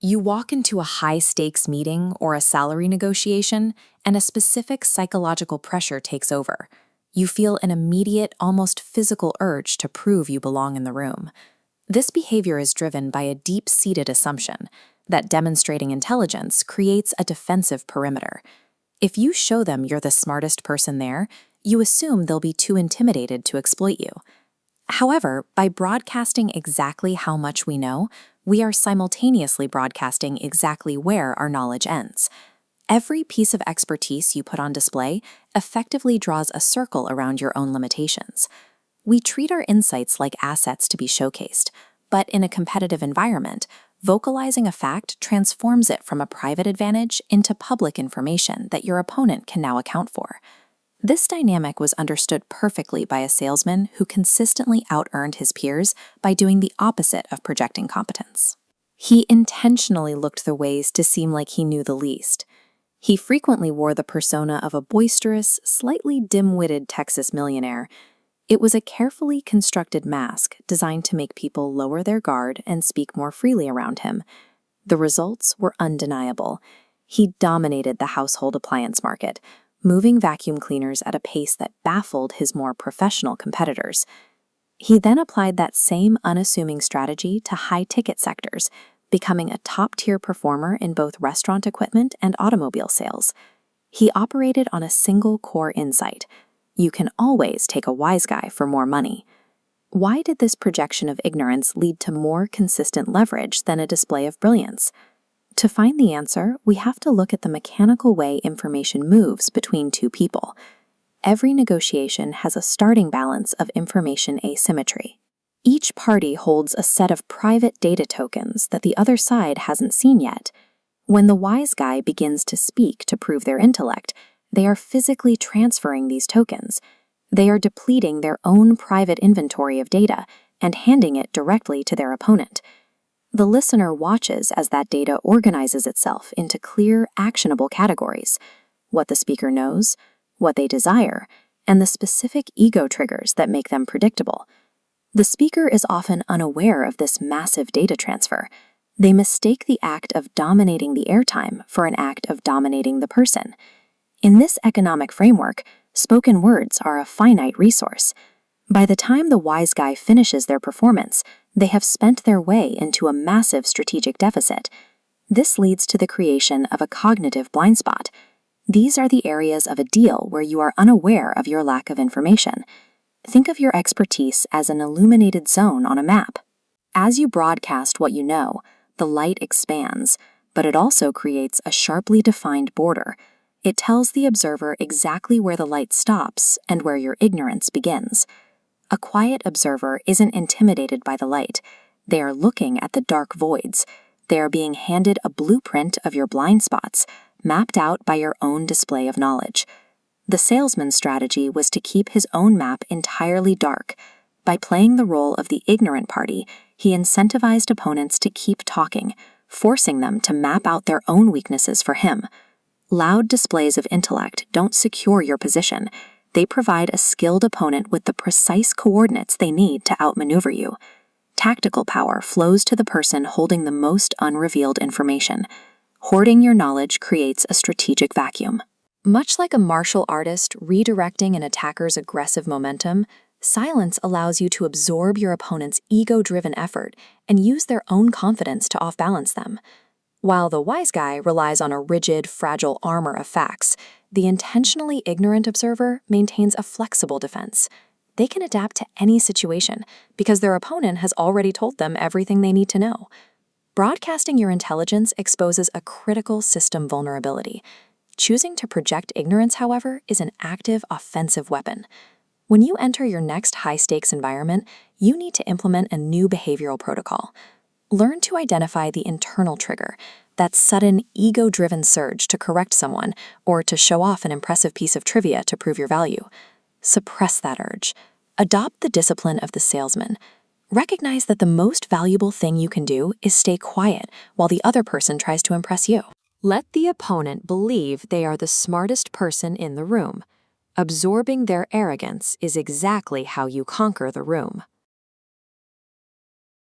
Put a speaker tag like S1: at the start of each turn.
S1: You walk into a high-stakes meeting or a salary negotiation, and a specific psychological pressure takes over. You feel an immediate, almost physical urge to prove you belong in the room. This behavior is driven by a deep-seated assumption that demonstrating intelligence creates a defensive perimeter. If you show them you're the smartest person there, you assume they'll be too intimidated to exploit you. However, by broadcasting exactly how much we know, we are simultaneously broadcasting exactly where our knowledge ends. Every piece of expertise you put on display effectively draws a circle around your own limitations. We treat our insights like assets to be showcased, but in a competitive environment, vocalizing a fact transforms it from a private advantage into public information that your opponent can now account for. This dynamic was understood perfectly by a salesman who consistently out-earned his peers by doing the opposite of projecting competence. He intentionally looked the ways to seem like he knew the least. He frequently wore the persona of a boisterous, slightly dim-witted Texas millionaire. It was a carefully constructed mask designed to make people lower their guard and speak more freely around him. The results were undeniable. He dominated the household appliance market, moving vacuum cleaners at a pace that baffled his more professional competitors. He then applied that same unassuming strategy to high-ticket sectors, becoming a top-tier performer in both restaurant equipment and automobile sales. He operated on a single core insight: you can always take a wise guy for more money. Why did this projection of ignorance lead to more consistent leverage than a display of brilliance? To find the answer, we have to look at the mechanical way information moves between two people. Every negotiation has a starting balance of information asymmetry. Each party holds a set of private data tokens that the other side hasn't seen yet. When the wise guy begins to speak to prove their intellect, they are physically transferring these tokens. They are depleting their own private inventory of data and handing it directly to their opponent. The listener watches as that data organizes itself into clear, actionable categories: what the speaker knows, what they desire, and the specific ego triggers that make them predictable. The speaker is often unaware of this massive data transfer. They mistake the act of dominating the airtime for an act of dominating the person. In this economic framework, spoken words are a finite resource. By the time the wise guy finishes their performance, they have spent their way into a massive strategic deficit. This leads to the creation of a cognitive blind spot. These are the areas of a deal where you are unaware of your lack of information. Think of your expertise as an illuminated zone on a map. As you broadcast what you know, the light expands, but it also creates a sharply defined border. It tells the observer exactly where the light stops and where your ignorance begins. A quiet observer isn't intimidated by the light. They are looking at the dark voids. They are being handed a blueprint of your blind spots, mapped out by your own display of knowledge. The salesman's strategy was to keep his own map entirely dark. By playing the role of the ignorant party, he incentivized opponents to keep talking, forcing them to map out their own weaknesses for him. Loud displays of intellect don't secure your position. They provide a skilled opponent with the precise coordinates they need to outmaneuver you. Tactical power flows to the person holding the most unrevealed information. Hoarding your knowledge creates a strategic vacuum. Much like a martial artist redirecting an attacker's aggressive momentum, silence allows you to absorb your opponent's ego-driven effort and use their own confidence to off-balance them. While the wise guy relies on a rigid, fragile armor of facts, the intentionally ignorant observer maintains a flexible defense. They can adapt to any situation because their opponent has already told them everything they need to know. Broadcasting your intelligence exposes a critical system vulnerability. Choosing to project ignorance, however, is an active, offensive weapon. When you enter your next high-stakes environment, you need to implement a new behavioral protocol. Learn to identify the internal trigger, that sudden, ego-driven surge to correct someone or to show off an impressive piece of trivia to prove your value. Suppress that urge. Adopt the discipline of the salesman. Recognize that the most valuable thing you can do is stay quiet while the other person tries to impress you. Let the opponent believe they are the smartest person in the room. Absorbing their arrogance is exactly how you conquer the room.